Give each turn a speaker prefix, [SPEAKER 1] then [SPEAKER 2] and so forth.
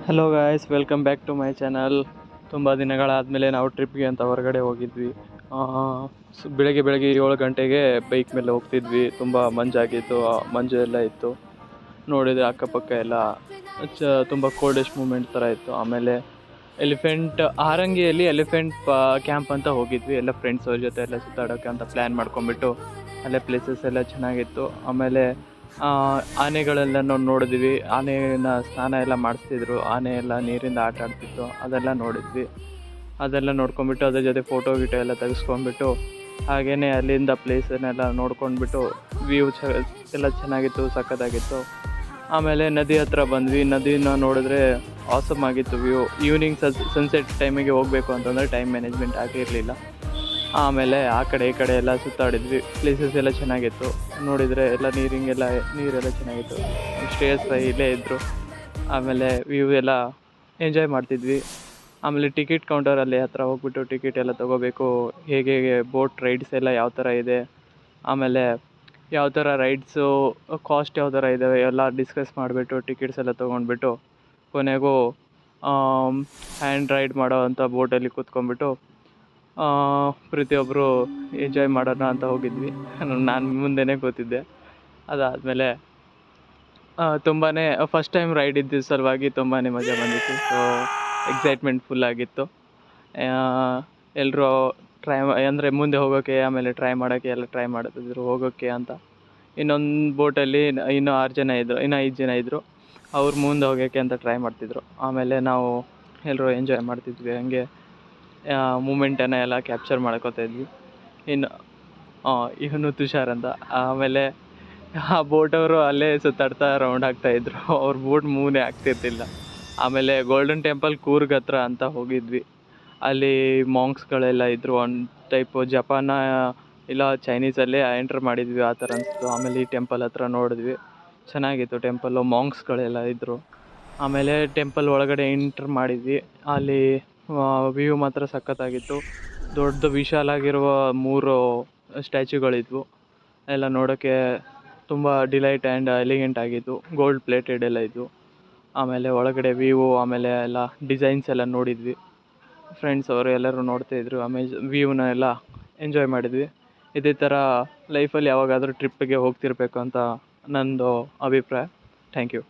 [SPEAKER 1] Hello guys, welcome back to my channel. ತುಂಬ ದಿನಗಳಾದಮೇಲೆ ನಾವು ಟ್ರಿಪ್ಗೆ ಅಂತ ಹೊರಗಡೆ ಹೋಗಿದ್ವಿ. ಬೆಳಗ್ಗೆ 7 ಗಂಟೆಗೆ ಬೈಕ್ ಮೇಲೆ ಹೋಗ್ತಿದ್ವಿ. ತುಂಬ ಮಂಜಾಗಿತ್ತು, ಮಂಜು ಎಲ್ಲ ಇತ್ತು. ನೋಡಿದರೆ ಅಕ್ಕಪಕ್ಕ ಎಲ್ಲ ತುಂಬ ಕೋಲ್ಡೆಸ್ಟ್ ಮೂಮೆಂಟ್ ಥರ ಇತ್ತು. ಆಮೇಲೆ ಹಾರಂಗಿಯಲ್ಲಿ ಎಲಿಫೆಂಟ್ ಕ್ಯಾಂಪ್ ಅಂತ ಹೋಗಿದ್ವಿ. ಎಲ್ಲ ಫ್ರೆಂಡ್ಸ್ ಅವ್ರ ಜೊತೆ ಎಲ್ಲ ಸುತ್ತಾಡೋಕ್ಕೆ ಅಂತ ಪ್ಲ್ಯಾನ್ ಮಾಡ್ಕೊಂಬಿಟ್ಟು ಅಲ್ಲೇ ಪ್ಲೇಸಸ್ ಎಲ್ಲ ಚೆನ್ನಾಗಿತ್ತು. ಆಮೇಲೆ ಆನೆಗಳೆಲ್ಲ ನಾವು ನೋಡಿದ್ವಿ. ಆನೆನ ಸ್ನಾನ ಎಲ್ಲ ಮಾಡಿಸ್ತಿದ್ರು. ಆನೆ ಎಲ್ಲ ನೀರಿಂದ ಆಟ ಆಡ್ತಿತ್ತು, ಅದೆಲ್ಲ ನೋಡಿದ್ವಿ. ಅದೆಲ್ಲ ನೋಡ್ಕೊಂಬಿಟ್ಟು ಅದ್ರ ಜೊತೆ ಫೋಟೋ ಎಲ್ಲ ತೆಗೆಸ್ಕೊಂಡ್ಬಿಟ್ಟು ಹಾಗೆಯೇ ಅಲ್ಲಿಂದ ಪ್ಲೇಸನ್ನೆಲ್ಲ ನೋಡ್ಕೊಂಡ್ಬಿಟ್ಟು ವ್ಯೂ ಎಲ್ಲ ಚೆನ್ನಾಗಿತ್ತು, ಸಖತ್ತಾಗಿತ್ತು. ಆಮೇಲೆ ನದಿ ಹತ್ರ ಬಂದ್ವಿ. ನದಿನ ನೋಡಿದ್ರೆ ಆಸಮ್ ಆಗಿತ್ತು ವ್ಯೂ. ಈವ್ನಿಂಗ್ ಸನ್ಸೆಟ್ ಟೈಮಿಗೆ ಹೋಗಬೇಕು ಅಂತಂದರೆ ಟೈಮ್ ಮ್ಯಾನೇಜ್ಮೆಂಟ್ ಆಗಿರಲಿಲ್ಲ. ಆಮೇಲೆ ಆ ಕಡೆ ಈ ಕಡೆ ಎಲ್ಲ ಸುತ್ತಾಡಿದ್ವಿ. ಪ್ಲೇಸಸ್ ಎಲ್ಲ ಚೆನ್ನಾಗಿತ್ತು. ನೋಡಿದರೆ ಎಲ್ಲ ನೀರೆಲ್ಲ ಚೆನ್ನಾಗಿತ್ತು. ಸ್ಟೇಯರ್ಸ್ ಇಲ್ಲೇ ಇದ್ದರು. ಆಮೇಲೆ ವ್ಯೂ ಎಲ್ಲ ಎಂಜಾಯ್ ಮಾಡ್ತಿದ್ವಿ. ಆಮೇಲೆ ಟಿಕೆಟ್ ಕೌಂಟರಲ್ಲಿ ಹತ್ರ ಹೋಗ್ಬಿಟ್ಟು ಟಿಕೆಟ್ ಎಲ್ಲ ತೊಗೋಬೇಕು, ಹೇಗೆ ಬೋಟ್ ರೈಡ್ಸ್ ಎಲ್ಲ ಯಾವ ಥರ ಇದೆ, ಆಮೇಲೆ ಯಾವ ಥರ ರೈಡ್ಸು ಕಾಸ್ಟ್ ಯಾವ ಥರ ಇದ್ದಾವೆ ಎಲ್ಲ ಡಿಸ್ಕಸ್ ಮಾಡಿಬಿಟ್ಟು ಟಿಕೆಟ್ಸ್ ಎಲ್ಲ ತೊಗೊಂಡ್ಬಿಟ್ಟು ಕೊನೆಗೂ ಹ್ಯಾಂಡ್ ರೈಡ್ ಮಾಡೋ ಅಂಥ ಬೋಟಲ್ಲಿ ಕೂತ್ಕೊಂಡ್ಬಿಟ್ಟು ಪ್ರತಿಯೊಬ್ಬರು ಎಂಜಾಯ್ ಮಾಡೋಣ ಅಂತ ಹೋಗಿದ್ವಿ. ನಾನು ಮುಂದೆನೇ ಕೂತಿದ್ದೆ. ಅದಾದಮೇಲೆ ತುಂಬಾ ಫಸ್ಟ್ ಟೈಮ್ ರೈಡ್ ಇದ್ದ ಸಲುವಾಗಿ ತುಂಬಾ ಮಜಾ ಬಂದಿತ್ತು. ಸೊ ಎಕ್ಸೈಟ್ಮೆಂಟ್ ಫುಲ್ ಆಗಿತ್ತು. ಎಲ್ಲರೂ ಅಂದರೆ ಮುಂದೆ ಹೋಗೋಕ್ಕೆ, ಆಮೇಲೆ ಟ್ರೈ ಮಾಡೋಕ್ಕೆ ಎಲ್ಲ ಟ್ರೈ ಮಾಡ್ತಿದ್ರು ಹೋಗೋಕ್ಕೆ ಅಂತ. ಇನ್ನೊಂದು ಬೋಟಲ್ಲಿ ಇನ್ನೂ 5 ಜನ ಇದ್ದರು. ಅವ್ರು ಮುಂದೆ ಹೋಗೋಕ್ಕೆ ಅಂತ ಟ್ರೈ ಮಾಡ್ತಿದ್ರು. ಆಮೇಲೆ ನಾವು ಎಲ್ಲರೂ ಎಂಜಾಯ್ ಮಾಡ್ತಿದ್ವಿ. ಹಂಗೆ ಮೂಮೆಂಟನ್ನು ಎಲ್ಲ ಕ್ಯಾಪ್ಚರ್ ಮಾಡ್ಕೋತಾ ಇದ್ವಿ. ಇವನು ತುಷಾರ್ ಅಂತ. ಆಮೇಲೆ ಆ ಬೋಟವರು ಅಲ್ಲೇ ಸುತ್ತಾಡ್ತಾ ರೌಂಡ್ ಆಗ್ತಾಯಿದ್ರು. ಅವ್ರ ಬೋಟ್ ಮೂವ್ನೇ ಆಗ್ತಿರ್ತಿಲ್ಲ. ಆಮೇಲೆ ಗೋಲ್ಡನ್ ಟೆಂಪಲ್ ಕೂರ್ಗ್ ಹತ್ರ ಅಂತ ಹೋಗಿದ್ವಿ. ಅಲ್ಲಿ ಮಾಂಕ್ಸ್ಗಳೆಲ್ಲ ಇದ್ದರು. ಒಂದು ಟೈಪು ಜಪಾನ ಇಲ್ಲ ಚೈನೀಸಲ್ಲೇ ಎಂಟ್ರ್ ಮಾಡಿದ್ವಿ, ಆ ಥರ ಅನಿಸ್ತು. ಆಮೇಲೆ ಈ ಟೆಂಪಲ್ ಹತ್ರ ನೋಡಿದ್ವಿ, ಚೆನ್ನಾಗಿತ್ತು ಟೆಂಪಲ್ಲು. ಮಾಂಕ್ಸ್ಗಳೆಲ್ಲ ಇದ್ದರು. ಆಮೇಲೆ ಟೆಂಪಲ್ ಒಳಗಡೆ ಎಂಟ್ರ್ ಮಾಡಿದ್ವಿ. ಅಲ್ಲಿ ವ್ಯೂ ಮಾತ್ರ ಸಖತ್ತಾಗಿತ್ತು. ದೊಡ್ಡ ವಿಶಾಲಾಗಿರುವ 3 ಸ್ಟ್ಯಾಚ್ಯೂಗಳಿದ್ವು. ಎಲ್ಲ ನೋಡೋಕ್ಕೆ ತುಂಬ ಡಿಲೈಟ್ ಆ್ಯಂಡ್ ಎಲಿಗೆಂಟ್ ಆಗಿತ್ತು. ಗೋಲ್ಡ್ ಪ್ಲೇಟೆಡ್ ಎಲ್ಲ ಇದ್ವು. ಆಮೇಲೆ ಒಳಗಡೆ ವ್ಯೂ, ಆಮೇಲೆ ಎಲ್ಲ ಡಿಸೈನ್ಸ್ ಎಲ್ಲ ನೋಡಿದ್ವಿ. ಫ್ರೆಂಡ್ಸ್ ಅವರು ಎಲ್ಲರೂ ನೋಡ್ತಾಯಿದ್ರು. ಆಮೇಲೆ ವ್ಯೂನ ಎಲ್ಲ ಎಂಜಾಯ್ ಮಾಡಿದ್ವಿ. ಇದೇ ಥರ ಲೈಫಲ್ಲಿ ಯಾವಾಗಾದರೂ ಟ್ರಿಪ್ಪಿಗೆ ಹೋಗ್ತಿರ್ಬೇಕು ಅಂತ ನಂದು ಅಭಿಪ್ರಾಯ. Thank you.